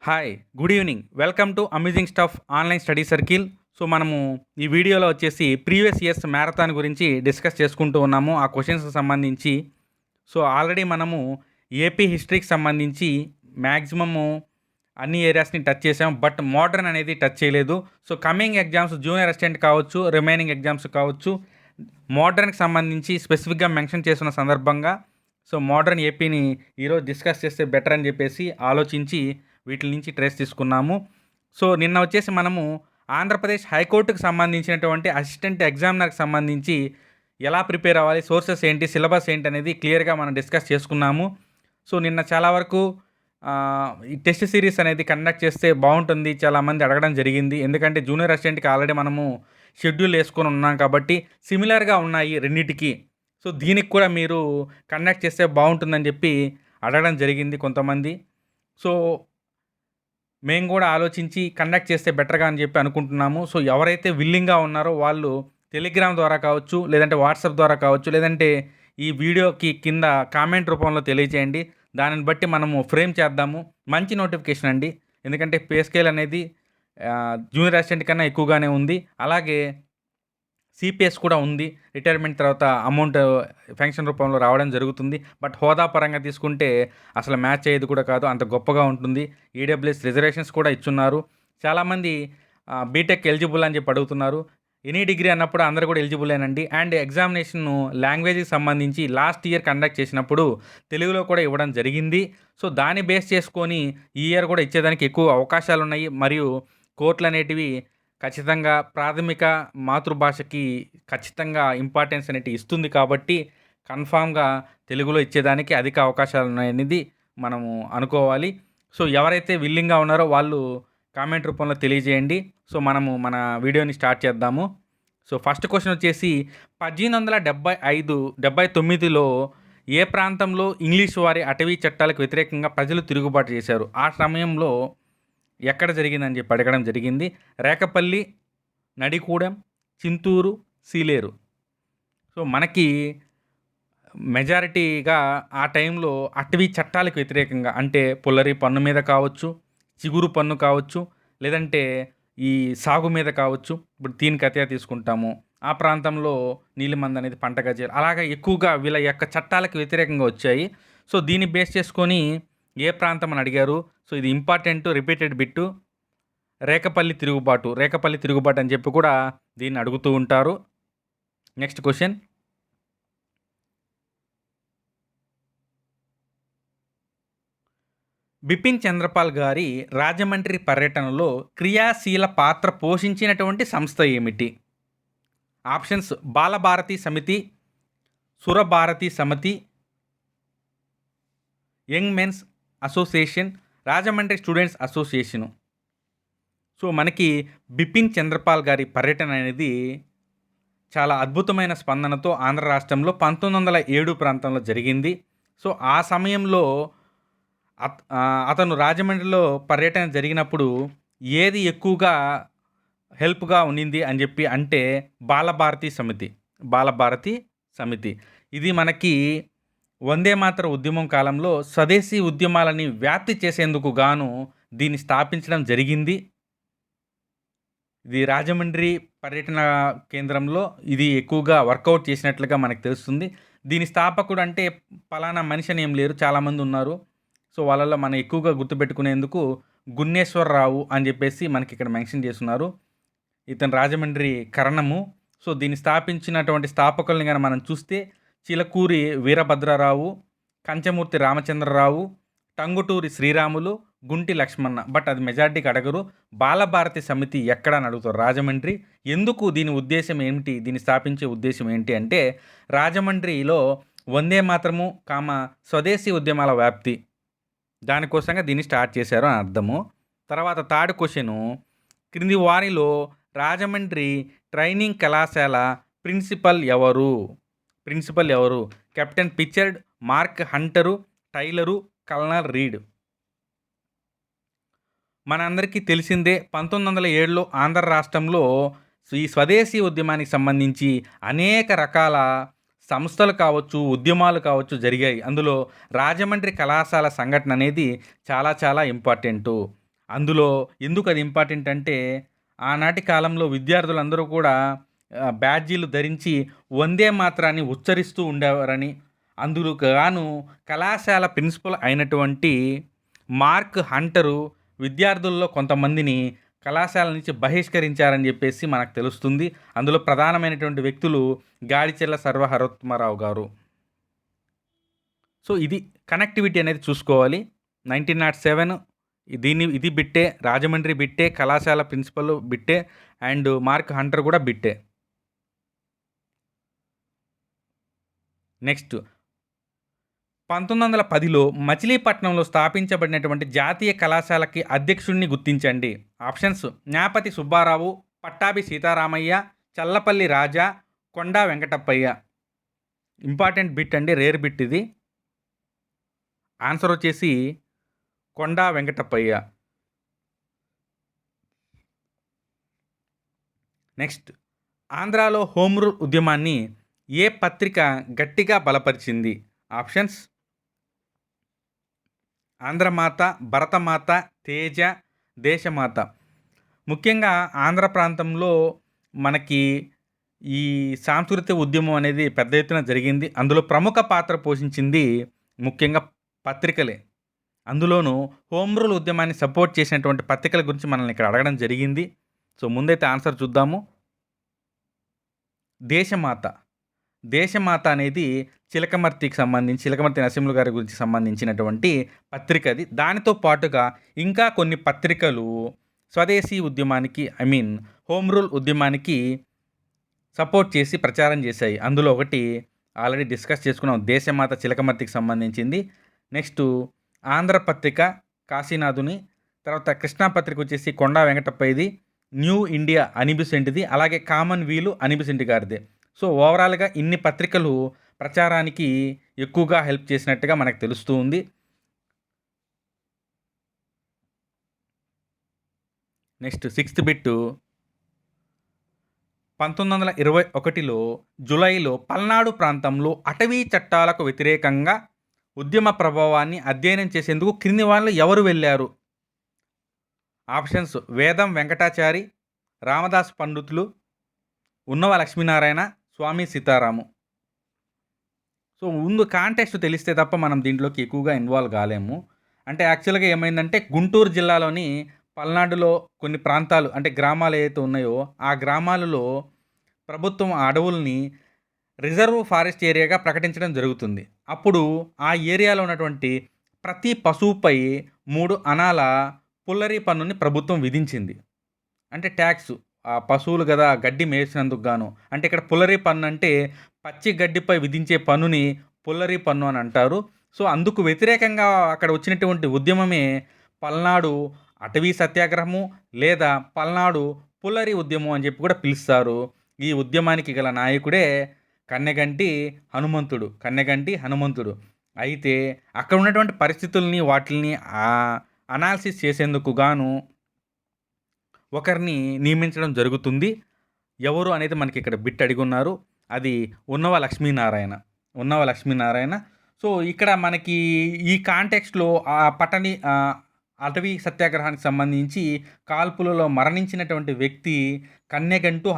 Hi, good evening. Welcome to amazing stuff online study circle. So, మనము ఈ వీడియోలో వచ్చేసి ప్రీవియస్ ఇయర్స్ మ్యారథాన్ గురించి డిస్కస్ చేసుకుంటూ ఉన్నాము. ఆ క్వెషన్స్‌కి సంబంధించి. సో, ఆల్రెడీ మనము ఏపీ హిస్టరీకి సంబంధించి మ్యాక్సిమము అన్ని ఏరియాస్‌ని టచ్ చేసాం. బట్ మోడర్న్ అనేది టచ్ చేయలేదు. So, coming exams junior assistant కావచ్చు, రిమైనింగ్ ఎగ్జామ్స్ కావచ్చు, మోడర్న్‌కి సంబంధించి స్పెసిఫిక్‌గా మెన్షన్ చేస్తున్న సందర్భంగా సో, మోడర్న్ ఏపీని ఈరోజు డిస్కస్ చేస్తే బెటర్ అని చెప్పేసి ఆలోచించి వీటి నుంచి ట్రేస్ తీసుకున్నాము. సో, నిన్న వచ్చేసి మనము ఆంధ్రప్రదేశ్ హైకోర్టుకు సంబంధించినటువంటి అసిస్టెంట్ ఎగ్జామినర్కి సంబంధించి ఎలా ప్రిపేర్ అవ్వాలి, సోర్సెస్ ఏంటి, సిలబస్ ఏంటి అనేది క్లియర్గా మనం డిస్కస్ చేసుకున్నాము. సో, నిన్న చాలా వరకు ఈ టెస్ట్ సిరీస్ అనేది కండక్ట్ చేస్తే బాగుంటుంది చాలామంది అడగడం జరిగింది. ఎందుకంటే జూనియర్ అసిస్టెంట్కి ఆల్రెడీ మనము షెడ్యూల్ వేసుకొని ఉన్నాం కాబట్టి సిమిలర్గా ఉన్నాయి రెండింటికి. సో, దీనికి కూడా మీరు కండక్ట్ చేస్తే బాగుంటుందని చెప్పి అడగడం జరిగింది కొంతమంది. సో, మేము కూడా ఆలోచించి కండక్ట్ చేస్తే బెటర్‌గా అని చెప్పి అనుకుంటున్నాము. సో, ఎవరైతే విల్లింగ్‌గా ఉన్నారో వాళ్ళు టెలిగ్రామ్ ద్వారా కావచ్చు, లేదంటే వాట్సాప్ ద్వారా కావచ్చు, లేదంటే ఈ వీడియోకి కింద కామెంట్ రూపంలో తెలియజేయండి. దానిని బట్టి మనము ఫ్రేమ్ చేద్దాము. మంచి నోటిఫికేషన్ అండి. ఎందుకంటే పే స్కేల్ అనేది జూనియర్ అసిస్టెంట్ కన్నా ఎక్కువగానే ఉంది. అలాగే సిపిఎస్ కూడా ఉంది. రిటైర్మెంట్ తర్వాత అమౌంట్ పెన్షన్ రూపంలో రావడం జరుగుతుంది. బట్ హోదా పరంగా తీసుకుంటే అసలు మ్యాచ్ అయ్యేది కూడా కాదు. అంత గొప్పగా ఉంటుంది. ఈడబ్ల్యూఎస్ రిజర్వేషన్స్ కూడా ఇచ్చున్నారు. చాలామంది బీటెక్ ఎలిజిబుల్ అని చెప్పి అడుగుతున్నారు. ఎనీ డిగ్రీ అన్నప్పుడు అందరూ కూడా ఎలిజిబులేనండి. అండ్ ఎగ్జామినేషన్ను లాంగ్వేజ్కి సంబంధించి లాస్ట్ ఇయర్ కండక్ట్ చేసినప్పుడు తెలుగులో కూడా ఇవ్వడం జరిగింది. సో, దాన్ని బేస్ చేసుకొని ఈ ఇయర్ కూడా ఇచ్చేదానికి ఎక్కువ అవకాశాలు ఉన్నాయి. మరియు కోర్టులు అనేటివి ఖచ్చితంగా ప్రాథమిక మాతృభాషకి ఖచ్చితంగా ఇంపార్టెన్స్ అనేటివి ఇస్తుంది కాబట్టి కన్ఫామ్‌గా తెలుగులో ఇచ్చేదానికి అధిక అవకాశాలు ఉన్నాయనేది మనము అనుకోవాలి. సో, ఎవరైతే విల్లింగ్‌గా ఉన్నారో వాళ్ళు కామెంట్ రూపంలో తెలియజేయండి. సో, మనము మన వీడియోని స్టార్ట్ చేద్దాము. సో, ఫస్ట్ క్వెషన్ వచ్చేసి 1879లో ఏ ప్రాంతంలో ఇంగ్లీష్ వారి అటవీ చట్టాలకు వ్యతిరేకంగా ప్రజలు తిరుగుబాటు చేశారు? ఆ సమయంలో ఎక్కడ జరిగిందని చెప్పి అడగడం జరిగింది. రేకపల్లి, నడికూడెం, చింతూరు, సీలేరు. సో, మనకి మెజారిటీగా ఆ టైంలో అటవీ చట్టాలకు వ్యతిరేకంగా అంటే పుల్లరి పన్ను మీద కావచ్చు, చిగురు పన్ను కావచ్చు, లేదంటే ఈ సాగు మీద కావచ్చు. ఇప్పుడు తీన్ కతియా తీసుకుంటాము. ఆ ప్రాంతంలో నీలిమంద అనేది పంటగా చేయాలి. అలాగా ఎక్కువగా వీళ్ళ యొక్క చట్టాలకు వ్యతిరేకంగా వచ్చాయి. సో, దీన్ని బేస్ చేసుకొని ఏ ప్రాంతం అని అడిగారు. సో, ఇది ఇంపార్టెంట్ రిపీటెడ్ బిట్టు. రేకపల్లి తిరుగుబాటు అని చెప్పి కూడా దీన్ని అడుగుతూ ఉంటారు. Next question. బిపిన్ చంద్రపాల్ గారి రాజమండ్రి పర్యటనలో క్రియాశీల పాత్ర పోషించినటువంటి సంస్థ ఏమిటి? Options: Balabharati Samiti, Surabharati Samiti, young men's association, Rajahmundry students association. So, మనకి బిపిన్ చంద్రపాల్ గారి పర్యటన అనేది చాలా అద్భుతమైన స్పందనతో ఆంధ్ర రాష్ట్రంలో 1907 ప్రాంతంలో జరిగింది. సో, ఆ సమయంలో అతను రాజమండ్రిలో పర్యటన జరిగినప్పుడు ఏది ఎక్కువగా హెల్ప్‌గా ఉన్నింది అని చెప్పి అంటే బాలభారతి సమితి. ఇది మనకి వందే మాతర ఉద్యమం కాలంలో స్వదేశీ ఉద్యమాలని వ్యాప్తి చేసేందుకు గాను దీన్ని స్థాపించడం జరిగింది. ఇది రాజమండ్రి పర్యటన కేంద్రంలో ఇది ఎక్కువగా వర్కౌట్ చేసినట్లుగా మనకు తెలుస్తుంది. దీని స్థాపకుడు అంటే పలానా మనిషి అని ఏం లేరు, చాలామంది ఉన్నారు. సో, వాళ్ళలో మనం ఎక్కువగా గుర్తుపెట్టుకునేందుకు గున్నేశ్వరరావు అని చెప్పేసి మనకి ఇక్కడ మెన్షన్ చేస్తున్నారు. ఇతను రాజమండ్రి కరణము. సో, దీన్ని స్థాపించినటువంటి స్థాపకుల్ని గాని మనం చూస్తే చిలకూరి వీరభద్రరావు, కంచమూర్తి రామచంద్రరావు, టంగుటూరి శ్రీరాములు, గుంటి లక్ష్మణ. బట్ అది మెజారిటీకి అడగరు. బాలభారతి సమితి ఎక్కడ అని అడుగుతారు. రాజమండ్రి. ఎందుకు? దీని ఉద్దేశం ఏమిటి? దీన్ని స్థాపించే ఉద్దేశం ఏంటి అంటే రాజమండ్రిలో వందే మాతరము స్వదేశీ ఉద్యమాల వ్యాప్తి, దానికోసంగా దీన్ని స్టార్ట్ చేశారు అని అర్థము. తర్వాత థర్డ్ క్వశ్చను. క్రింది వారిలో రాజమండ్రి ట్రైనింగ్ కళాశాల ప్రిన్సిపల్ ఎవరు? Captain Pritchard, Mark Hunter, Taylor, colonel Reed. మనందరికీ తెలిసిందే 1907లో ఆంధ్ర రాష్ట్రంలో ఈ స్వదేశీ ఉద్యమానికి సంబంధించి అనేక రకాల సంస్థలు కావచ్చు, ఉద్యమాలు కావచ్చు జరిగాయి. అందులో రాజమండ్రి కళాశాల సంఘటన అనేది చాలా చాలా ఇంపార్టెంటు. అందులో ఎందుకు అది ఇంపార్టెంట్ అంటే ఆనాటి కాలంలో విద్యార్థులందరూ కూడా బ్యాడ్జీలు ధరించి వందే మాతరాన్ని ఉచ్చరిస్తూ ఉండేవారని, అందుకు గాను కళాశాల ప్రిన్సిపల్ అయినటువంటి మార్క్ హంటరు విద్యార్థుల్లో కొంతమందిని కళాశాల నుంచి బహిష్కరించారని చెప్పేసి మనకు తెలుస్తుంది. అందులో ప్రధానమైనటువంటి వ్యక్తులు గాడిచెర్ల సర్వహరోత్మరావు గారు. సో ఇది కనెక్టివిటీ అనేది చూసుకోవాలి. 1907 ఇది బిట్టే, రాజమండ్రి బిట్టే, కళాశాల ప్రిన్సిపల్ బిట్టే అండ్ మార్క్ హంటర్ కూడా బిట్టే. నెక్స్ట్ 1910లో మచిలీపట్నంలో స్థాపించబడినటువంటి జాతీయ కళాశాలకి అధ్యక్షుడిని గుర్తించండి. ఆప్షన్స్: జ్ఞాపతి సుబ్బారావు, పట్టాభి సీతారామయ్య, చల్లపల్లి రాజా, కొండా వెంకటప్పయ్య. ఇంపార్టెంట్ బిట్ అండి, రేర్ బిట్ ఇది. ఆన్సర్ వచ్చేసి కొండా వెంకటప్పయ్య. నెక్స్ట్ ఆంధ్రాలో హోమ్ రూల్ ఉద్యమాన్ని ఏ పత్రిక గట్టిగా బలపరిచింది? ఆప్షన్స్: ఆంధ్రమాత, భరతమాత, తేజ, దేశమాత. ముఖ్యంగా ఆంధ్ర ప్రాంతంలో మనకి ఈ సాంస్కృతిక ఉద్యమం అనేది పెద్ద ఎత్తున జరిగింది. అందులో ప్రముఖ పాత్ర పోషించింది ముఖ్యంగా పత్రికలే. అందులోనూ హోమ్ రూల్ ఉద్యమాన్ని సపోర్ట్ చేసినటువంటి పత్రికల గురించి మనల్ని ఇక్కడ అడగడం జరిగింది. సో ముందైతే ఆన్సర్ చూద్దాము. దేశమాత. దేశమాత అనేది చిలకమర్తి నరసింహులు గారి గురించి సంబంధించినటువంటి పత్రిక అది. దానితో పాటుగా ఇంకా కొన్ని పత్రికలు స్వదేశీ ఉద్యమానికి హోమ్ రూల్ ఉద్యమానికి సపోర్ట్ చేసి ప్రచారం చేశాయి. అందులో ఒకటి ఆల్రెడీ డిస్కస్ చేసుకున్నాం, దేశమాత చిలకమర్తికి సంబంధించింది. నెక్స్ట్ ఆంధ్రపత్రిక కాశీనాథుని, తర్వాత కృష్ణా పత్రిక వచ్చేసి కొండా వెంకటప్పయ్యది, న్యూ ఇండియా అనిబిసెంట్ది, అలాగే కామన్ వీలు అనిబిసెంట్ గారిదే. సో ఓవరాల్గా ఇన్ని పత్రికలు ప్రచారానికి ఎక్కువగా హెల్ప్ చేసినట్టుగా మనకు తెలుస్తూ ఉంది. నెక్స్ట్ 6th బిట్టు 1921లో జూలైలో పల్నాడు ప్రాంతంలో అటవీ చట్టాలకు వ్యతిరేకంగా ఉద్యమ ప్రభావాన్ని అధ్యయనం చేసేందుకు క్రింది వాళ్ళు ఎవరు వెళ్ళారు? ఆప్షన్స్: వేదం వెంకటాచారి, రామదాస్ పండితులు, ఉన్నవ లక్ష్మీనారాయణ, స్వామి సీతారాము. సో ముందు కాంటెక్స్ట్ తెలిస్తే తప్ప మనం దీంట్లోకి ఎక్కువగా ఇన్వాల్వ్ కాలేము. అంటే యాక్చువల్గా ఏమైందంటే గుంటూరు జిల్లాలోని పల్నాడులో కొన్ని ప్రాంతాలు అంటే గ్రామాలు ఏవైతే ఉన్నాయో ఆ గ్రామాలలో ప్రభుత్వం ఆ అడవుల్ని రిజర్వ్ ఫారెస్ట్ ఏరియాగా ప్రకటించడం జరుగుతుంది. అప్పుడు ఆ ఏరియాలో ఉన్నటువంటి ప్రతి పశువుపై 3 అణాల పుల్లరి పన్నుని ప్రభుత్వం విధించింది. అంటే ట్యాక్స్, ఆ పశువులు కదా గడ్డి మేసినందుకు గాను. అంటే ఇక్కడ పుల్లరి పన్ను అంటే పచ్చి గడ్డిపై విధించే పన్నుని పుల్లరి పన్ను అని అంటారు. సో అందుకు వ్యతిరేకంగా అక్కడ వచ్చినటువంటి ఉద్యమమే పల్నాడు అటవీ సత్యాగ్రహము లేదా పల్నాడు పుల్లరి ఉద్యమం అని చెప్పి కూడా పిలుస్తారు. ఈ ఉద్యమానికి గల నాయకుడే కన్నెగంటి హనుమంతుడు. అయితే అక్కడ ఉన్నటువంటి పరిస్థితుల్ని వాటిని అనాలిసిస్ చేసేందుకు గాను ఒకరిని నియమించడం జరుగుతుంది. ఎవరు అనేది మనకి ఇక్కడ బిట్ అడిగి ఉన్నారు. అది ఉన్నవ లక్ష్మీనారాయణ. సో ఇక్కడ మనకి ఈ కాంటెక్స్ట్లో ఆ అటవీ సత్యాగ్రహానికి సంబంధించి కాల్పులలో మరణించినటువంటి వ్యక్తి కన్నెగంటు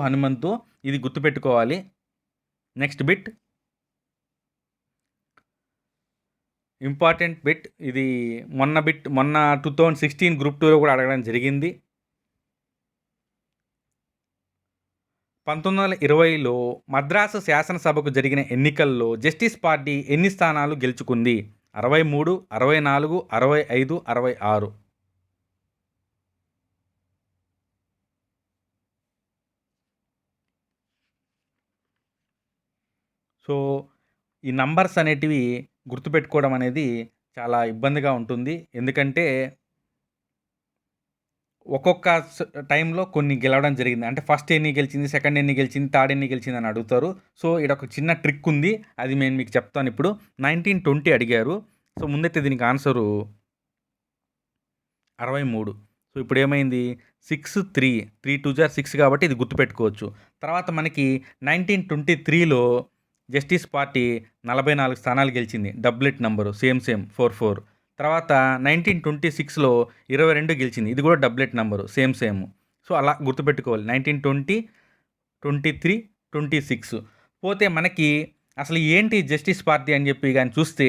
హనుమంతు. ఇది గుర్తుపెట్టుకోవాలి. Next bit important bit. ఇది మొన్న 2016 గ్రూప్ 2లో కూడా అడగడం జరిగింది. 1920లో మద్రాసు శాసనసభకు జరిగిన ఎన్నికల్లో జస్టిస్ పార్టీ ఎన్ని స్థానాలు గెలుచుకుంది? 63, 64, 65, 66. సో ఈ నంబర్స్ అనేటివి గుర్తుపెట్టుకోవడం అనేది చాలా ఇబ్బందిగా ఉంటుంది. ఎందుకంటే ఒక్కొక్క టైంలో కొన్ని గెలవడం జరిగింది. అంటే ఫస్ట్ ఎన్ని గెలిచింది, సెకండ్ ఎన్ని గెలిచింది, థర్డ్ ఎన్ని గెలిచింది అని అడుగుతారు. సో ఇక్కడ ఒక చిన్న ట్రిక్ ఉంది, అది నేను మీకు చెప్తాను ఇప్పుడు. 1920 అడిగారు. సో ముందైతే దీనికి ఆన్సరు 63. సో ఇప్పుడు ఏమైంది 6, 3 2 6 కాబట్టి ఇది గుర్తుపెట్టుకోవచ్చు. తర్వాత మనకి 1923లో జస్టిస్ పార్టీ 44 స్థానాలు గెలిచింది. డబ్లెట్ నంబరు సేమ్ 4. తర్వాత 1926లో 22 గెలిచింది. ఇది కూడా డబ్లెట్ నంబరు సేమ్. సో అలా గుర్తుపెట్టుకోవాలి. 1920, 23, 26 పోతే మనకి అసలు ఏంటి జస్టిస్ పార్టీ అని చెప్పి గాని చూస్తే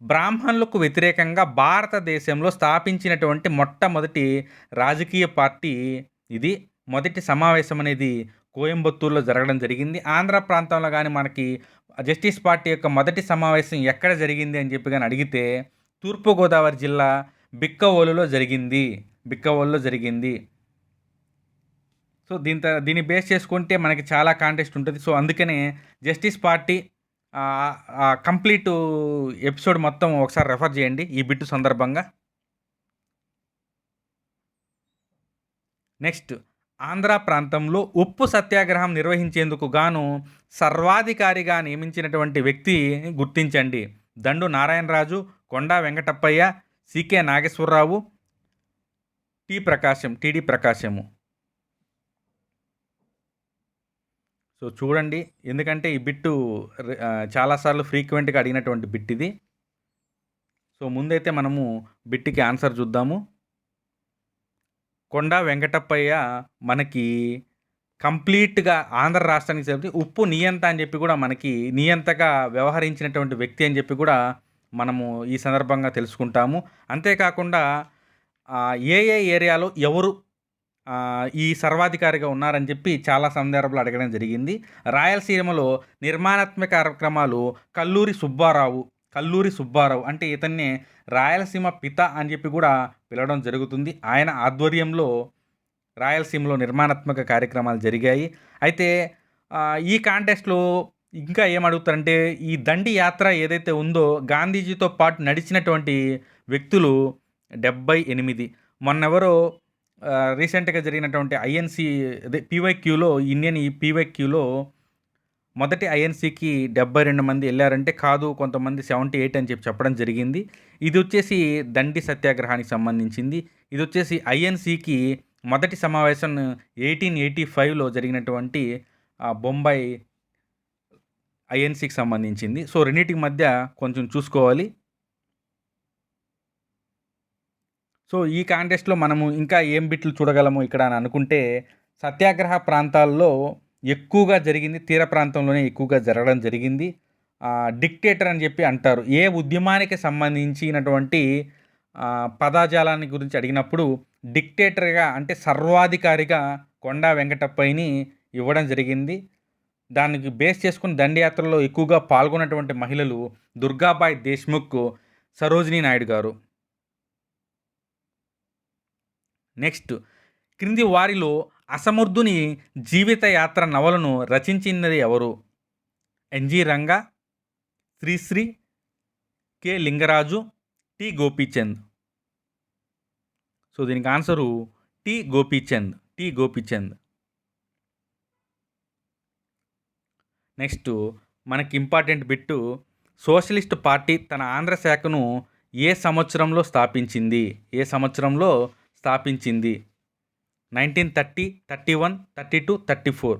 బ్రాహ్మణులకు వ్యతిరేకంగా భారతదేశంలో స్థాపించినటువంటి మొట్టమొదటి రాజకీయ పార్టీ ఇది. మొదటి సమావేశం అనేది కోయంబత్తూరులో జరగడం జరిగింది. ఆంధ్ర ప్రాంతంలో కానీ మనకి జస్టిస్ పార్టీ యొక్క మొదటి సమావేశం ఎక్కడ జరిగింది అని చెప్పి కానీ అడిగితే తూర్పుగోదావరి జిల్లా బిక్కవోలులో జరిగింది. సో దీన్ని బేస్ చేసుకుంటే మనకి చాలా కాంటెస్ట్ ఉంటుంది. సో అందుకనే జస్టిస్ పార్టీ కంప్లీట్ ఎపిసోడ్ మొత్తం ఒకసారి రెఫర్ చేయండి ఈ బిట్టు సందర్భంగా. నెక్స్ట్, ఆంధ్ర ప్రాంతంలో ఉప్పు సత్యాగ్రహం నిర్వహించేందుకు గాను సర్వాధికారిగా నియమించినటువంటి వ్యక్తి గుర్తించండి. దండు నారాయణరాజు, కొండా వెంకటప్పయ్య, సికే నాగేశ్వరరావు, టిడి ప్రకాశము. సో చూడండి, ఎందుకంటే ఈ బిట్టు చాలాసార్లు ఫ్రీక్వెంట్గా అడిగినటువంటి బిట్ ఇది. సో ముందైతే మనము బిట్టికి ఆన్సర్ చూద్దాము. కొండా వెంకటప్పయ్య మనకి కంప్లీట్గా ఆంధ్ర రాష్ట్రానికి చెప్తే ఉప్పు నియంత అని చెప్పి కూడా మనకి నియంతగా వ్యవహరించినటువంటి వ్యక్తి అని చెప్పి కూడా మనము ఈ సందర్భంగా తెలుసుకుంటాము. అంతేకాకుండా ఏ ఏరియాలో ఎవరు ఈ సర్వాధికారిగా ఉన్నారని చెప్పి చాలా సందర్భాలు అడగడం జరిగింది. రాయలసీమలో నిర్మాణాత్మక కార్యక్రమాలు కల్లూరి సుబ్బారావు అంటే ఇతన్ని రాయలసీమ పిత అని చెప్పి కూడా పిలవడం జరుగుతుంది. ఆయన ఆధ్వర్యంలో రాయలసీమలో నిర్మాణాత్మక కార్యక్రమాలు జరిగాయి. అయితే ఈ కాంటెస్ట్లో ఇంకా ఏమడుగుతారంటే ఈ దండి యాత్ర ఏదైతే ఉందో గాంధీజీతో పాటు నడిచినటువంటి వ్యక్తులు 78. మొన్నెవరో రీసెంట్గా జరిగినటువంటి ఐఎన్సీ పీవైక్యూలో పీవైక్యూలో మొదటి ఐఎన్సీకి 72 మంది వెళ్ళారంటే కాదు, కొంతమంది 78 అని చెప్పడం జరిగింది. ఇది వచ్చేసి దండి సత్యాగ్రహానికి సంబంధించింది. ఇది వచ్చేసి ఐఎన్సీకి మొదటి సమావేశం 1885లో జరిగినటువంటి బొంబాయి ఐఎన్సీకి సంబంధించింది. సో రెండింటికి మధ్య కొంచెం చూసుకోవాలి. సో ఈ కాంటెస్ట్లో మనము ఇంకా ఏం బిట్లు చూడగలము ఇక్కడ అని అనుకుంటే సత్యాగ్రహ ప్రాంతాల్లో ఎక్కువగా జరిగింది, తీర ప్రాంతంలోనే ఎక్కువగా జరగడం జరిగింది. డిక్టేటర్ అని చెప్పి అంటారు. ఏ ఉద్యమానికి సంబంధించినటువంటి పదజాలాన్ని గురించి అడిగినప్పుడు డిక్టేటర్గా అంటే సర్వాధికారిగా కొండా వెంకటప్పయ్యని ఇవ్వడం జరిగింది. దానికి బేస్ చేసుకుని దండయాత్రలో ఎక్కువగా పాల్గొన్నటువంటి మహిళలు దుర్గాబాయ్ దేశ్ముఖ్, సరోజినీ నాయుడు గారు. నెక్స్ట్, క్రింది వారిలో అసమర్థుని జీవిత యాత్ర నవలను రచించినది ఎవరు? NG Ranga, Sri Sri, K Lingaraju, T Gopichand. So దీనికి ఆన్సరు టి గోపీచంద్. నెక్స్ట్, మనకి ఇంపార్టెంట్ బిట్టు, సోషలిస్ట్ పార్టీ తన ఆంధ్ర శాఖను ఏ సంవత్సరంలో స్థాపించింది? 1930, 31, 32, 34.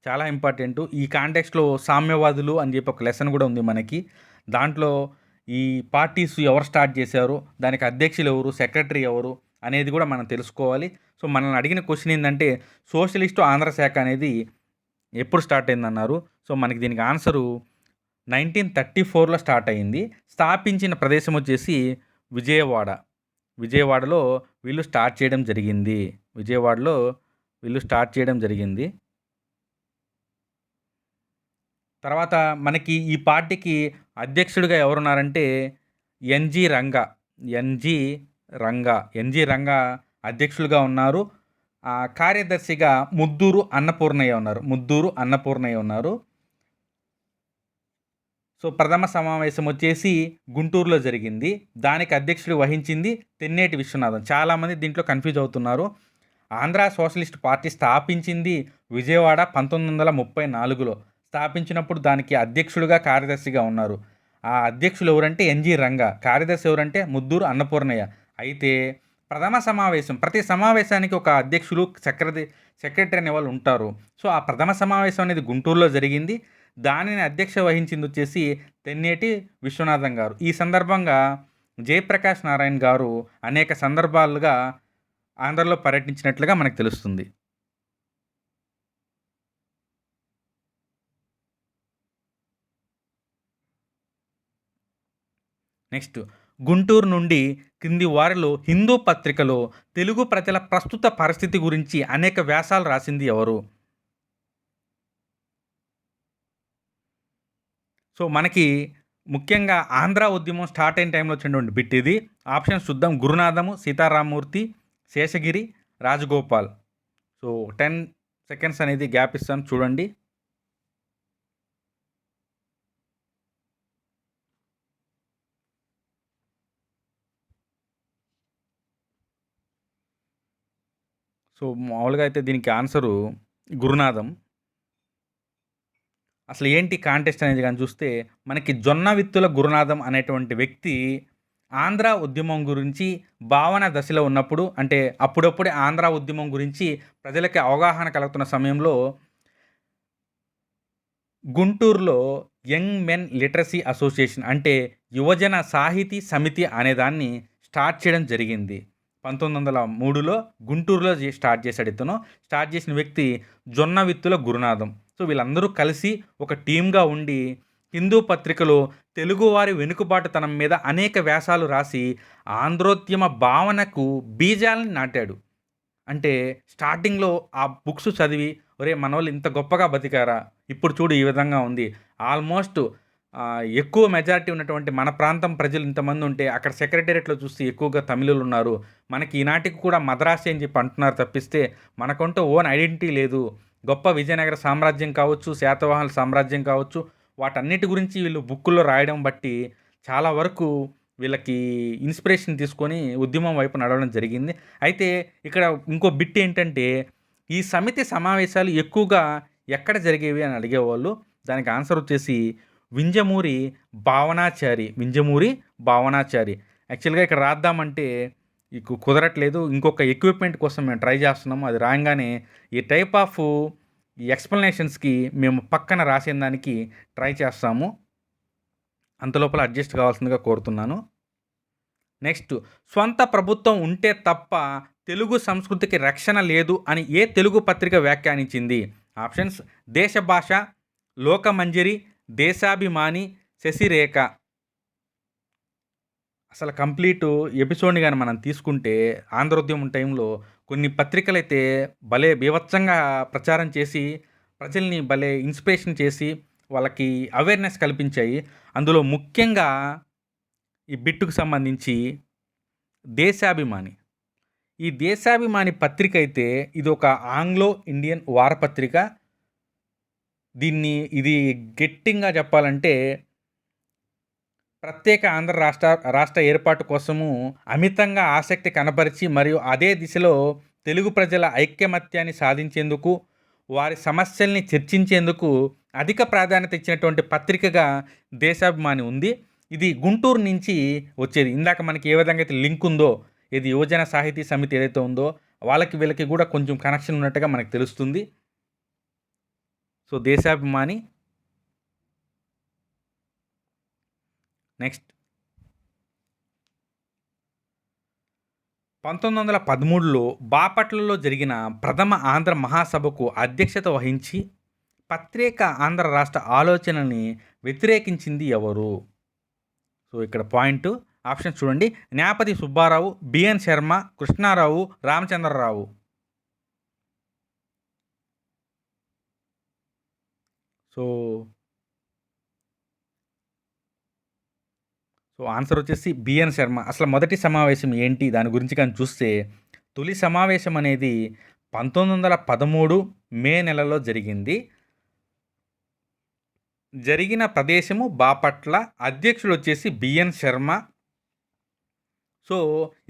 చాలా ఇంపార్టెంటు. ఈ కాంటెక్స్ట్లో సామ్యవాదులు అని చెప్పి ఒక లెసన్ కూడా ఉంది మనకి. దాంట్లో ఈ పార్టీస్ ఎవరు స్టార్ట్ చేశారు, దానికి అధ్యక్షులు ఎవరు, సెక్రటరీ ఎవరు అనేది కూడా మనం తెలుసుకోవాలి. సో మనల్ని అడిగిన క్వశ్చన్ ఏంటంటే సోషలిస్టు ఆంధ్ర శాఖ అనేది ఎప్పుడు స్టార్ట్ అయిందన్నారు. సో మనకి దీనికి ఆన్సరు 1934లో స్టార్ట్ అయింది. స్థాపించిన ప్రదేశం వచ్చేసి విజయవాడలో వీళ్ళు స్టార్ట్ చేయడం జరిగింది. తర్వాత మనకి ఈ పార్టీకి అధ్యక్షుడిగా ఎవరున్నారంటే ఎన్జి రంగా అధ్యక్షులుగా ఉన్నారు. కార్యదర్శిగా ముద్దూరు అన్నపూర్ణయ్య ఉన్నారు. సో ప్రథమ సమావేశం వచ్చేసి గుంటూరులో జరిగింది. దానికి అధ్యక్షుడు వహించింది తెన్నేటి విశ్వనాథం. చాలామంది దీంట్లో కన్ఫ్యూజ్ అవుతున్నారు. ఆంధ్ర సోషలిస్ట్ పార్టీ స్థాపించింది విజయవాడ 1934లో. స్థాపించినప్పుడు దానికి అధ్యక్షుడుగా కార్యదర్శిగా ఉన్నారు. ఆ అధ్యక్షులు ఎవరంటే ఎన్జి రంగా, కార్యదర్శి ఎవరంటే ముద్దూరు అన్నపూర్ణయ్య. అయితే ప్రతి సమావేశానికి ఒక అధ్యక్షులు, సెక్రటరీ అనే వాళ్ళు ఉంటారు. సో ఆ ప్రథమ సమావేశం అనేది గుంటూరులో జరిగింది. దానిని అధ్యక్ష వహించింది వచ్చేసి తెన్నేటి విశ్వనాథం గారు. ఈ సందర్భంగా జయప్రకాష్ నారాయణ్ గారు అనేక సందర్భాలుగా ఆంధ్రలో పర్యటించినట్లుగా మనకు తెలుస్తుంది. నెక్స్ట్, గుంటూరు నుండి కింది వారిలో హిందూ పత్రికలో తెలుగు ప్రజల ప్రస్తుత పరిస్థితి గురించి అనేక వ్యాసాలు రాసింది ఎవరు? సో మనకి ముఖ్యంగా ఆంధ్ర ఉద్యమం స్టార్ట్ అయిన టైంలో వచ్చినటువంటి బిట్ ఇది. ఆప్షన్స్ చూద్దాం. గురునాథము, సీతారామూర్తి, శేషగిరి, రాజగోపాల్. సో 10 సెకండ్స్ అనేది గ్యాప్ ఇస్తాను, చూడండి. సో మామూలుగా అయితే దీనికి ఆన్సరు గురునాథం. అసలు ఏంటి కాంటెస్ట్ అనేది కానీ చూస్తే మనకి జొన్న విత్తుల గురునాథం అనేటువంటి వ్యక్తి ఆంధ్ర ఉద్యమం గురించి భావన దశలో ఉన్నప్పుడు, అంటే అప్పుడప్పుడే ఆంధ్ర ఉద్యమం గురించి ప్రజలకి అవగాహన కలుగుతున్న సమయంలో గుంటూరులో యంగ్ మెన్ లిటరసీ అసోసియేషన్, అంటే యువజన సాహితీ సమితి అనేదాన్ని స్టార్ట్ చేయడం జరిగింది. 1903లో గుంటూరులో స్టార్ట్ చేశాడు ఇతను. స్టార్ట్ చేసిన వ్యక్తి జొన్న విత్తుల గురునాథం. సో వీళ్ళందరూ కలిసి ఒక టీమ్గా ఉండి హిందూ పత్రికలో తెలుగువారి వెనుకబాటుతనం మీద అనేక వ్యాసాలు రాసి ఆంధ్రోద్యమ భావనకు బీజాలను నాటాడు. అంటే స్టార్టింగ్లో ఆ బుక్స్ చదివి, ఒరే మనోళ్ళు ఇంత గొప్పగా బతికారా, ఇప్పుడు చూడు ఈ విధంగా ఉంది, ఆల్మోస్ట్ ఎక్కువ మెజారిటీ ఉన్నటువంటి మన ప్రాంతం ప్రజలు ఇంతమంది ఉంటే అక్కడ సెక్రటేరియట్లో చూస్తే ఎక్కువగా తమిళులు ఉన్నారు, మనకి ఈనాటికి కూడా మద్రాసి అని చెప్పి అంటున్నారు తప్పిస్తే మనకంటూ ఓన్ ఐడెంటిటీ లేదు. గొప్ప విజయనగర సామ్రాజ్యం కావచ్చు, శాతవాహనుల సామ్రాజ్యం కావచ్చు, వాటన్నిటి గురించి వీళ్ళు బుక్కుల్లో రాయడం బట్టి చాలా వరకు వీళ్ళకి ఇన్స్పిరేషన్ తీసుకొని ఉద్యమం వైపు నడవడం జరిగింది. అయితే ఇక్కడ ఇంకో బిట్ ఏంటంటే, ఈ సమితి సమావేశాలు ఎక్కువగా ఎక్కడ జరిగేవి అని అడిగేవాళ్ళు. దానికి ఆన్సర్ వచ్చేసి వింజమూరి భావనాచారి. వింజమూరి భావనాచారి. యాక్చువల్గా ఇక్కడ రాద్దామంటే కుదరట్లేదు. ఇంకొక ఎక్విప్మెంట్ కోసం మేము ట్రై చేస్తున్నాము. అది రాగానే ఈ టైప్ ఆఫ్ ఈ ఎక్స్ప్లెనేషన్స్కి మేము పక్కన రాసిన దానికి ట్రై చేస్తాము. అంతలోపల అడ్జస్ట్ కావాల్సిందిగా కోరుతున్నాను. నెక్స్ట్, స్వంత ప్రభుత్వం ఉంటే తప్ప తెలుగు సంస్కృతికి రక్షణ లేదు అని ఏ తెలుగు పత్రిక వ్యాఖ్యానించింది? ఆప్షన్స్: దేశభాష, లోకమంజరి, దేశాభిమాని, శశిరేఖ. అసలు కంప్లీట్ ఎపిసోడ్ని కానీ మనం తీసుకుంటే ఆంధ్రోద్యమం టైంలో కొన్ని పత్రికలైతే భలే బీభత్సంగా ప్రచారం చేసి ప్రజల్ని భలే ఇన్స్పిరేషన్ చేసి వాళ్ళకి అవేర్నెస్ కల్పించాయి. అందులో ముఖ్యంగా ఈ బిట్టుకు సంబంధించి దేశాభిమాని. ఈ దేశాభిమాని పత్రిక అయితే ఇది ఒక ఆంగ్లో ఇండియన్ వారపత్రిక. ఇది గట్టిగా చెప్పాలంటే ప్రత్యేక ఆంధ్ర రాష్ట్ర ఏర్పాటు కోసము అమితంగా ఆసక్తి కనపరిచి మరియు అదే దిశలో తెలుగు ప్రజల ఐక్యమత్యాన్ని సాధించేందుకు, వారి సమస్యల్ని చర్చించేందుకు అధిక ప్రాధాన్యత ఇచ్చినటువంటి పత్రికగా దేశాభిమాని ఉంది. ఇది గుంటూరు నుంచి వచ్చేది. ఇందాక మనకి ఏ విధంగా అయితే లింక్ ఉందో, ఇది యువజన సాహితీ సమితి ఏదైతే ఉందో వాళ్ళకి వీళ్ళకి కూడా కొంచెం కనెక్షన్ ఉన్నట్టుగా మనకు తెలుస్తుంది. సో దేశాభిమాని. నెక్స్ట్, 1913లో బాపట్లలో జరిగిన ప్రథమ ఆంధ్ర మహాసభకు అధ్యక్షత వహించి ప్రత్యేక ఆంధ్ర రాష్ట్ర ఆలోచనని వ్యతిరేకించింది ఎవరు? సో ఇక్కడ పాయింట్ ఆప్షన్ చూడండి. Nyapathi Subbarao, BN Sharma, Krishnarao, Ramachandrarao. So answer వచ్చేసి బిఎన్ శర్మ. అసలు మొదటి సమావేశం ఏంటి దాని గురించి కానీ చూస్తే, తొలి సమావేశం అనేది 1913 మే నెలలో జరిగింది. జరిగిన ప్రదేశము బాపట్ల. అధ్యక్షుడు వచ్చేసి బిఎన్ శర్మ. సో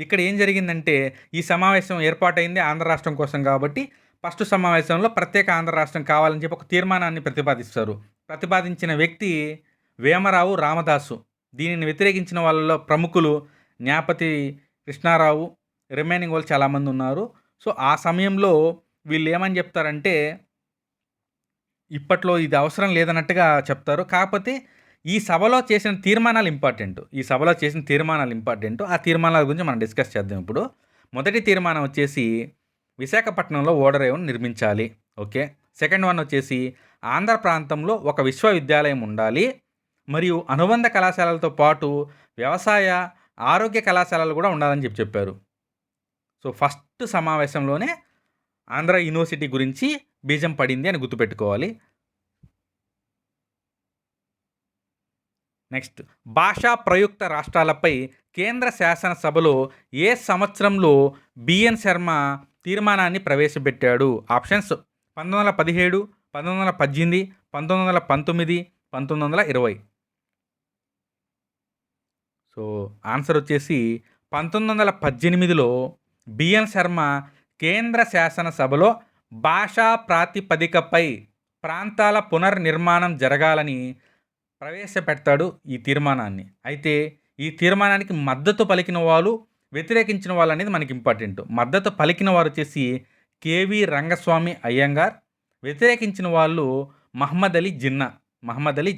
ఇక్కడ ఏం జరిగిందంటే, ఈ సమావేశం ఏర్పాటైంది ఆంధ్ర రాష్ట్రం కోసం కాబట్టి ఫస్ట్ సమావేశంలో ప్రత్యేక ఆంధ్ర రాష్ట్రం కావాలని చెప్పి ఒక తీర్మానాన్ని ప్రతిపాదిస్తారు. ప్రతిపాదించిన వ్యక్తి వేమరావు రామదాసు. దీనిని వ్యతిరేకించిన వాళ్ళలో ప్రముఖులు న్యాపతి కృష్ణారావు, రిమైనింగ్ వాళ్ళు చాలామంది ఉన్నారు. సో ఆ సమయంలో వీళ్ళు ఏమని చెప్తారంటే, ఇప్పట్లో ఇది అవసరం లేదన్నట్టుగా చెప్తారు. కాకపోతే ఈ సభలో చేసిన తీర్మానాలు ఇంపార్టెంట్. ఆ తీర్మానాల గురించి మనం డిస్కస్ చేద్దాం ఇప్పుడు. మొదటి తీర్మానం వచ్చేసి విశాఖపట్నంలో ఓడరేవును నిర్మించాలి. ఓకే. సెకండ్ వన్ వచ్చేసి ఆంధ్ర ప్రాంతంలో ఒక విశ్వవిద్యాలయం ఉండాలి. మరియు అనుబంధ కళాశాలలతో పాటు వ్యవసాయ, ఆరోగ్య కళాశాలలు కూడా ఉండాలని చెప్పారు. సో ఫస్ట్ సమావేశంలోనే ఆంధ్ర యూనివర్సిటీ గురించి బీజం పడింది అని గుర్తుపెట్టుకోవాలి. నెక్స్ట్, భాషా ప్రయుక్త రాష్ట్రాలపై కేంద్ర శాసనసభలో ఏ సంవత్సరంలో బిఎన్ శర్మ తీర్మానాన్ని ప్రవేశపెట్టాడు? ఆప్షన్స్ 1917, 1918, 1919, 1920. సో ఆన్సర్ వచ్చేసి 1918లో బిఎన్ శర్మ కేంద్ర శాసనసభలో భాషా ప్రాతిపదికపై ప్రాంతాల పునర్నిర్మాణం జరగాలని ప్రవేశపెడతాడు ఈ తీర్మానాన్ని. అయితే ఈ తీర్మానానికి మద్దతు పలికిన వాళ్ళు, వ్యతిరేకించిన వాళ్ళు అనేది మనకి ఇంపార్టెంట్. మద్దతు పలికిన వారు వచ్చేసి కేవి రంగస్వామి అయ్యంగార్, వ్యతిరేకించిన వాళ్ళు మహమ్మద్ అలీ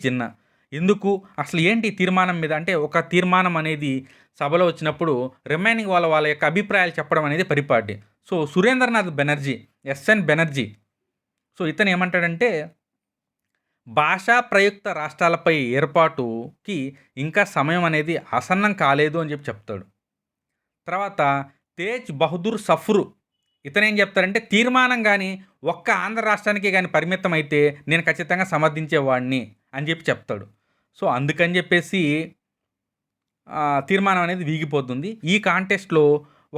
జిన్నా. ఎందుకు, అసలు ఏంటి తీర్మానం మీద అంటే, ఒక తీర్మానం అనేది సభలో వచ్చినప్పుడు రిమైనింగ్ వాళ్ళ యొక్క అభిప్రాయాలు చెప్పడం అనేది పరిపాటి. So Surendranath Banerjee, SN Banerjee, so ఇతను ఏమంటాడంటే భాషా ప్రయుక్త రాష్ట్రాలపై ఏర్పాటుకి ఇంకా సమయం అనేది ఆసన్నం కాలేదు అని చెప్తాడు. తర్వాత తేజ్ బహదూర్ సఫ్రు, ఇతను ఏం చెప్తారంటే తీర్మానం కానీ ఒక్క ఆంధ్ర రాష్ట్రానికి కానీ పరిమితం అయితే నేను ఖచ్చితంగా సమర్థించేవాడిని అని చెప్తాడు. సో అందుకని చెప్పేసి తీర్మానం అనేది వీగిపోతుంది. ఈ కాంటెస్ట్లో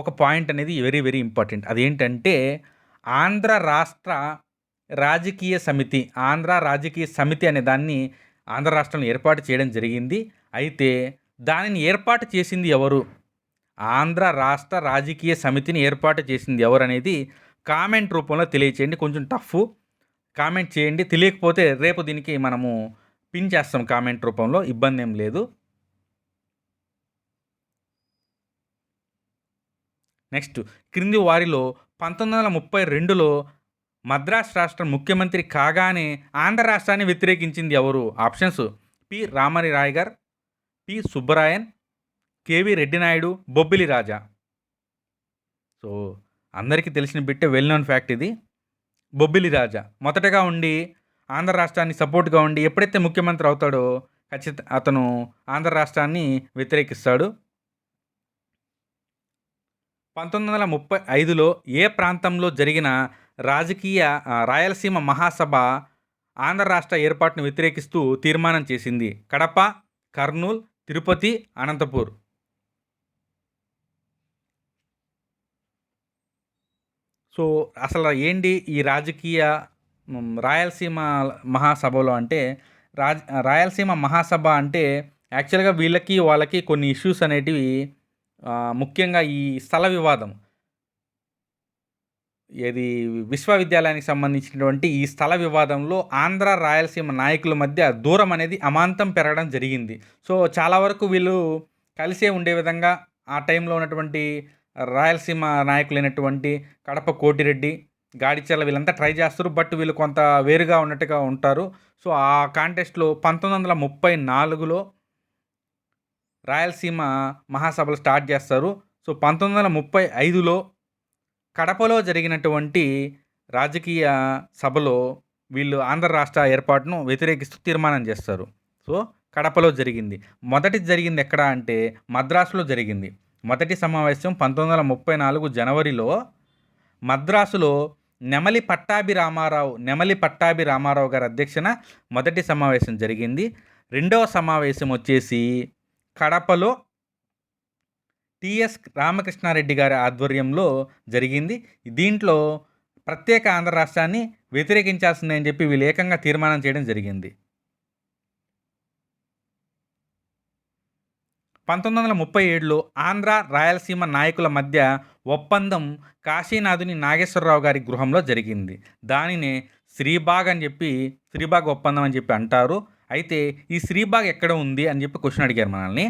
ఒక పాయింట్ అనేది వెరీ వెరీ ఇంపార్టెంట్. అదేంటంటే ఆంధ్ర రాజకీయ సమితి అనే దాన్ని ఆంధ్ర రాష్ట్రంలో ఏర్పాటు చేయడం జరిగింది. అయితే దానిని ఏర్పాటు చేసింది ఎవరు? ఆంధ్ర రాష్ట్ర రాజకీయ సమితిని ఏర్పాటు చేసింది ఎవరు అనేది కామెంట్ రూపంలో తెలియచేయండి. కొంచెం టఫ్, కామెంట్ చేయండి. తెలియకపోతే రేపు దీనికి మనము పిన్ చేస్తాం కామెంట్ రూపంలో, ఇబ్బంది ఏం లేదు. నెక్స్ట్, క్రింది వారిలో 1932లో మద్రాస్ రాష్ట్ర ముఖ్యమంత్రి కాగానే ఆంధ్ర రాష్ట్రాన్ని వ్యతిరేకించింది ఎవరు? ఆప్షన్స్ పి రామరి రాయ్ గారు, పి సుబ్బరాయన్, కేవి రెడ్డి నాయుడు, బొబ్బిలి రాజా. సో అందరికీ తెలిసిన బిట్టే, వెల్ నోన్ ఫ్యాక్ట్ ఇది. బొబ్బిలి రాజా మొదటగా ఉండి ఆంధ్ర రాష్ట్రాన్ని సపోర్ట్గా ఉండి ఎప్పుడైతే ముఖ్యమంత్రి అవుతాడో అతను ఆంధ్ర రాష్ట్రాన్ని వ్యతిరేకిస్తాడు. 1935లో ఏ ప్రాంతంలో జరిగిన రాయలసీమ మహాసభ ఆంధ్ర రాష్ట్ర ఏర్పాటును వ్యతిరేకిస్తూ తీర్మానం చేసింది? కడప, కర్నూలు, తిరుపతి, అనంతపూర్. సో అసలు ఏంటి ఈ రాయలసీమ మహాసభలో అంటే, రాయలసీమ మహాసభ అంటే యాక్చువల్గా వాళ్ళకి కొన్ని ఇష్యూస్ అనేటివి, ముఖ్యంగా ఈ స్థల వివాదం, ఇది విశ్వవిద్యాలయానికి సంబంధించినటువంటి ఈ స్థల వివాదంలో ఆంధ్ర రాయలసీమ నాయకుల మధ్య దూరం అనేది అమాంతం పెరగడం జరిగింది. సో చాలా వరకు వీళ్ళు కలిసే ఉండే విధంగా ఆ టైంలో ఉన్నటువంటి రాయలసీమ నాయకులైనటువంటి కడప కోటిరెడ్డి, గాడిచెర్ల వీళ్ళంతా ట్రై చేస్తారు. బట్ వీళ్ళు కొంత వేరుగా ఉన్నట్టుగా ఉంటారు. సో ఆ కాంటెస్ట్లో 1934లో రాయలసీమ మహాసభలు స్టార్ట్ చేస్తారు. సో 1935లో కడపలో జరిగినటువంటి రాజకీయ సభలో వీళ్ళు ఆంధ్ర రాష్ట్ర ఏర్పాటును వ్యతిరేకిస్తూ తీర్మానం చేస్తారు. సో కడపలో జరిగింది. మొదటిది జరిగింది ఎక్కడ అంటే మద్రాసులో జరిగింది. మొదటి సమావేశం 1934 జనవరిలో మద్రాసులో నెమలి పట్టాభి రామారావు గారి అధ్యక్షన మొదటి సమావేశం జరిగింది. రెండవ సమావేశం వచ్చేసి కడపలో టిఎస్ రామకృష్ణారెడ్డి గారి ఆధ్వర్యంలో జరిగింది. దీంట్లో ప్రత్యేక ఆంధ్ర రాష్ట్రాన్ని వ్యతిరేకించాల్సిందే అని చెప్పి వీళ్ళు ఏకంగా తీర్మానం చేయడం జరిగింది. 1937లో ఆంధ్ర రాయలసీమ నాయకుల మధ్య ఒప్పందం కాశీనాథుని నాగేశ్వరరావు గారి గృహంలో జరిగింది. దానినే శ్రీబాగ్ ఒప్పందం అని చెప్పి అంటారు. అయితే ఈ శ్రీబాగ్ ఎక్కడ ఉంది అని చెప్పి క్వశ్చన్ అడిగారు మనల్ని.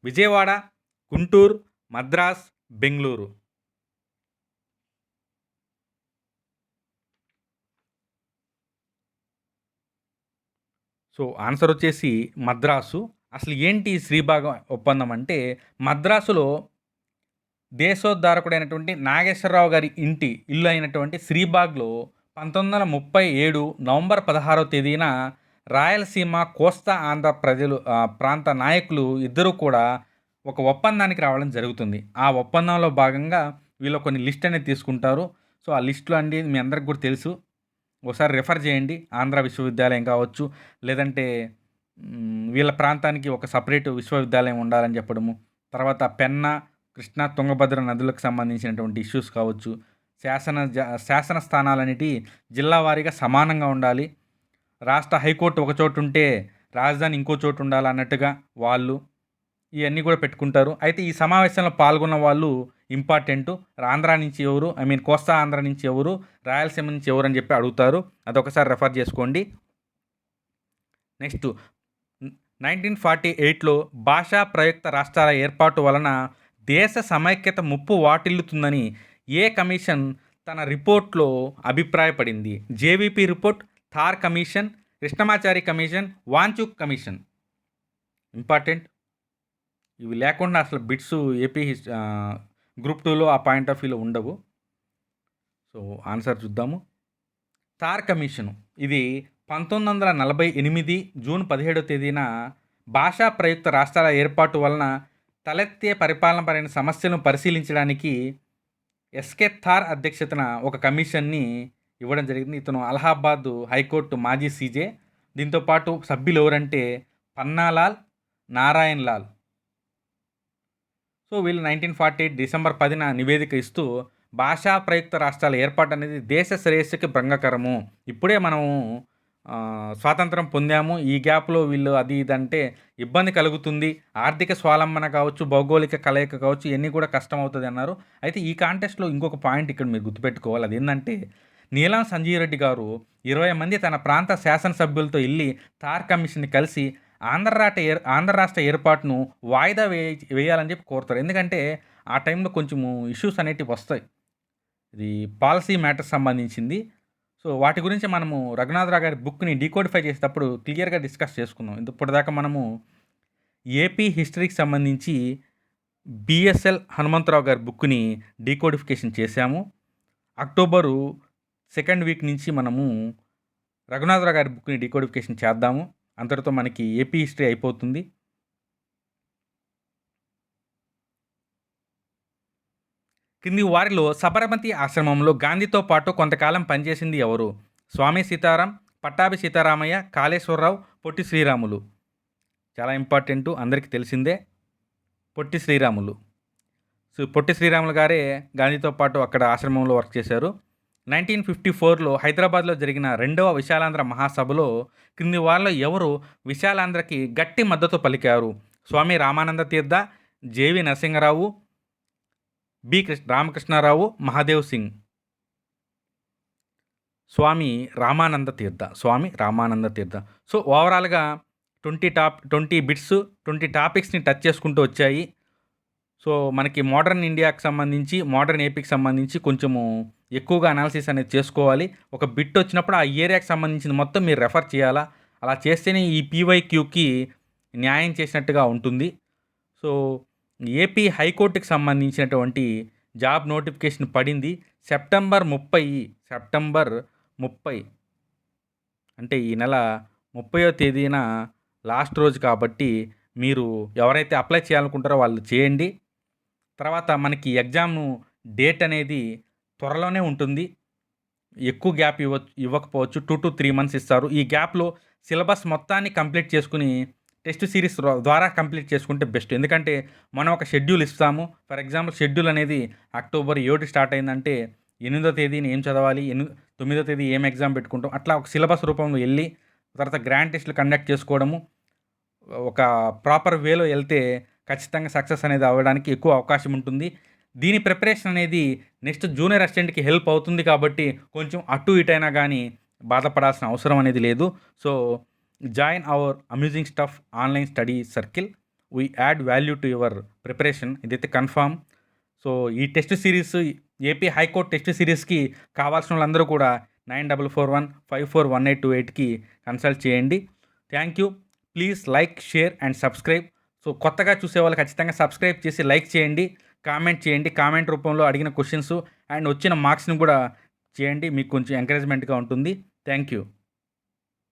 విజయవాడ, గుంటూరు, మద్రాస్, బెంగళూరు. సో ఆన్సర్ వచ్చేసి మద్రాసు. అసలు ఏంటి ఈ శ్రీబాగ్ ఒప్పందం అంటే, మద్రాసులో దేశోద్ధారకుడైనటువంటి నాగేశ్వరరావు గారి ఇల్లు అయినటువంటి శ్రీబాగ్లో 1937 నవంబర్ 16వ తేదీన రాయలసీమ, కోస్తా ఆంధ్ర ప్రాంత నాయకులు ఇద్దరూ కూడా ఒక ఒప్పందానికి రావడం జరుగుతుంది. ఆ ఒప్పందంలో భాగంగా వీళ్ళు కొన్ని లిస్ట్ అనేది తీసుకుంటారు. సో ఆ లిస్టులో అండి మీ అందరికి కూడా తెలుసు. ఒకసారి రెఫర్ చేయండి. ఆంధ్ర విశ్వవిద్యాలయం కావచ్చు, లేదంటే వీళ్ళ ప్రాంతానికి ఒక సపరేట్ విశ్వవిద్యాలయం ఉండాలని చెప్పడము, తర్వాత పెన్నా, కృష్ణా, తుంగభద్ర నదులకు సంబంధించినటువంటి ఇష్యూస్ కావచ్చు, శాసన స్థానాలన్నిటి జిల్లా వారీగా సమానంగా ఉండాలి, రాష్ట్ర హైకోర్టు ఒక చోటు ఉంటే రాజధాని ఇంకో చోటు ఉండాలన్నట్టుగా వాళ్ళు ఇవన్నీ కూడా పెట్టుకుంటారు. అయితే ఈ సమావేశంలో పాల్గొన్న వాళ్ళు ఇంపార్టెంట్. ఆంధ్ర నుంచి ఎవరు, కోస్తా ఆంధ్ర నుంచి ఎవరు, రాయలసీమ నుంచి ఎవరు అని చెప్పి అడుగుతారు. అదొకసారి రెఫర్ చేసుకోండి. నెక్స్ట్ 1948లో భాషా ప్రయుక్త రాష్ట్రాల ఏర్పాటు వలన దేశ సమైక్యత ముప్పు వాటిల్లుతుందని ఏ కమిషన్ తన రిపోర్ట్లో అభిప్రాయపడింది? JVP report, Dhar commission, Krishnamachari commission, Wanchoo commission. Important. ఇవి లేకుండా అసలు బిట్స్ ఏపీ గ్రూప్ 2లో ఆ పాయింట్ ఆఫ్ వ్యూలో ఉండవు. సో ఆన్సర్ చూద్దాము. థార్ కమిషను ఇది 1948 జూన్ 17వ తేదీన భాషా ప్రయుక్త రాష్ట్రాల ఏర్పాటు వలన తలెత్తే పరిపాలనపరైన సమస్యలను పరిశీలించడానికి ఎస్కే థార్ అధ్యక్షతన ఒక కమిషన్ని ఇవ్వడం జరిగింది. ఇతను అలహాబాద్ హైకోర్టు మాజీ సీజే. దీంతోపాటు సభ్యులు ఎవరంటే పన్నాలాల్, నారాయణ్ లాల్. సో వీళ్ళు 1948 డిసెంబర్ 10న నివేదిక ఇస్తూ భాషా ప్రయుక్త రాష్ట్రాల ఏర్పాటు అనేది దేశ శ్రేయస్సుకి భంగకరము, ఇప్పుడే మనము స్వాతంత్రం పొందాము, ఈ గ్యాప్లో వీళ్ళు అది ఇదంటే ఇబ్బంది కలుగుతుంది, ఆర్థిక స్వావలంబన కావచ్చు, భౌగోళిక కలయిక కావచ్చు, ఇవన్నీ కూడా కష్టం అవుతుంది అన్నారు. అయితే ఈ కాంటెస్ట్లో ఇంకొక పాయింట్ ఇక్కడ మీరు గుర్తుపెట్టుకోవాలి. అది ఏంటంటే నీలం సంజీవ్ రెడ్డి గారు 20 మంది తన ప్రాంత శాసనసభ్యులతో వెళ్ళి థార్ కమిషన్ని కలిసి ఆంధ్ర రాష్ట్ర ఏర్పాటును వాయిదా వేయాలని చెప్పి కోరుతారు. ఎందుకంటే ఆ టైంలో కొంచెము ఇష్యూస్ అనేటివి వస్తాయి, ఇది పాలసీ మ్యాటర్స్ సంబంధించింది. సో వాటి గురించి మనము రఘునాథరావు గారి బుక్ని డీకోడిఫై చేసేటప్పుడు క్లియర్గా డిస్కస్ చేసుకుందాం. ఇప్పటిదాకా మనము ఏపీ హిస్టరీకి సంబంధించి బిఎస్ఎల్ హనుమంతరావు గారి బుక్ని డీకోడిఫికేషన్ చేశాము. అక్టోబరు 2nd వీక్ నుంచి మనము రఘునాథరావు గారి బుక్ని డీకోడిఫికేషన్ చేద్దాము. అంతటితో మనకి ఏపీ హిస్టరీ అయిపోతుంది. కింది వారిలో సబర్మతి ఆశ్రమంలో గాంధీతో పాటు కొంతకాలం పనిచేసింది ఎవరు? స్వామి సీతారాం, పట్టాభి సీతారామయ్య, కాళేశ్వరరావు, పొట్టి శ్రీరాములు. చాలా ఇంపార్టెంటు, అందరికీ తెలిసిందే. పొట్టి శ్రీరాములు. సో పొట్టి శ్రీరాములు గారే గాంధీతో పాటు అక్కడ ఆశ్రమంలో వర్క్ చేశారు. 1954లో హైదరాబాద్లో జరిగిన 2వ విశాలాంధ్ర మహాసభలో క్రింది వారిలో ఎవరు విశాలాంధ్రకి గట్టి మద్దతు పలికారు? స్వామి రామానంద తీర్థ, జేవి నరసింహరావు, బి రామకృష్ణారావు, మహాదేవ్ సింగ్. స్వామి రామానంద తీర్థ. సో ఓవరాల్గా 20 బిట్స్ 20 టాపిక్స్ని టచ్ చేసుకుంటూ వచ్చాయి. సో మనకి మోడర్న్ ఇండియాకి సంబంధించి, మోడర్న్ ఏపీకి సంబంధించి కొంచెము ఎక్కువగా అనాలిసిస్ అనేది చేసుకోవాలి. ఒక బిట్ వచ్చినప్పుడు ఆ ఏరియాకి సంబంధించిన మొత్తం మీరు రెఫర్ చేయాలా. అలా చేస్తేనే ఈ పీవైక్యూకి న్యాయం చేసినట్టుగా ఉంటుంది. సో ఏపీ హైకోర్టుకి సంబంధించినటువంటి జాబ్ నోటిఫికేషన్ పడింది సెప్టెంబర్ 30 అంటే ఈ నెల 30వ తేదీన లాస్ట్ రోజు. కాబట్టి మీరు ఎవరైతే అప్లై చేయాలనుకుంటారో వాళ్ళు చేయండి. తర్వాత మనకి ఎగ్జామ్ డేట్ అనేది త్వరలోనే ఉంటుంది. ఎక్కువ గ్యాప్ ఇవ్వకపోవచ్చు, 2 to 3 months ఇస్తారు. ఈ గ్యాప్లో సిలబస్ మొత్తాన్ని కంప్లీట్ చేసుకుని టెస్ట్ సిరీస్ ద్వారా కంప్లీట్ చేసుకుంటే బెస్ట్. ఎందుకంటే మనం ఒక షెడ్యూల్ ఇస్తాము. ఫర్ ఎగ్జాంపుల్ షెడ్యూల్ అనేది అక్టోబర్ 7 స్టార్ట్ అయిందంటే 8వ తేదీని ఏం చదవాలి, 9వ తేదీ ఏం ఎగ్జామ్ పెట్టుకుంటాం, అట్లా ఒక సిలబస్ రూపంలో వెళ్ళి తర్వాత గ్రాండ్ టెస్ట్లు కండక్ట్ చేసుకోవడము, ఒక ప్రాపర్ వేలో వెళ్తే ఖచ్చితంగా సక్సెస్ అనేది అవ్వడానికి ఎక్కువ అవకాశం ఉంటుంది. దీని ప్రిపరేషన్ అనేది నెక్స్ట్ జూనియర్ అసిస్టెంట్కి హెల్ప్ అవుతుంది. కాబట్టి కొంచెం అటు ఇటైనా కానీ బాధపడాల్సిన అవసరం అనేది లేదు. So join our amusing stuff online study circle. We add value to your preparation. ఇదైతే కన్ఫామ్. సో ఈ test series, AP high court test సిరీస్కి కావాల్సిన వాళ్ళందరూ కూడా 9441541828కి కన్సల్ట్ చేయండి. Thank you. Please like, share and subscribe. So కొత్తగా చూసే వాళ్ళు ఖచ్చితంగా సబ్స్క్రైబ్ చేసి లైక్ చేయండి, కామెంట్ చేయండి. కామెంట్ రూపంలో అడిగిన క్వశ్చన్స్ అండ్ వచ్చిన మార్క్స్ని కూడా చేయండి. మీకు కొంచెం ఎంకరేజ్మెంట్గా ఉంటుంది. Thank you.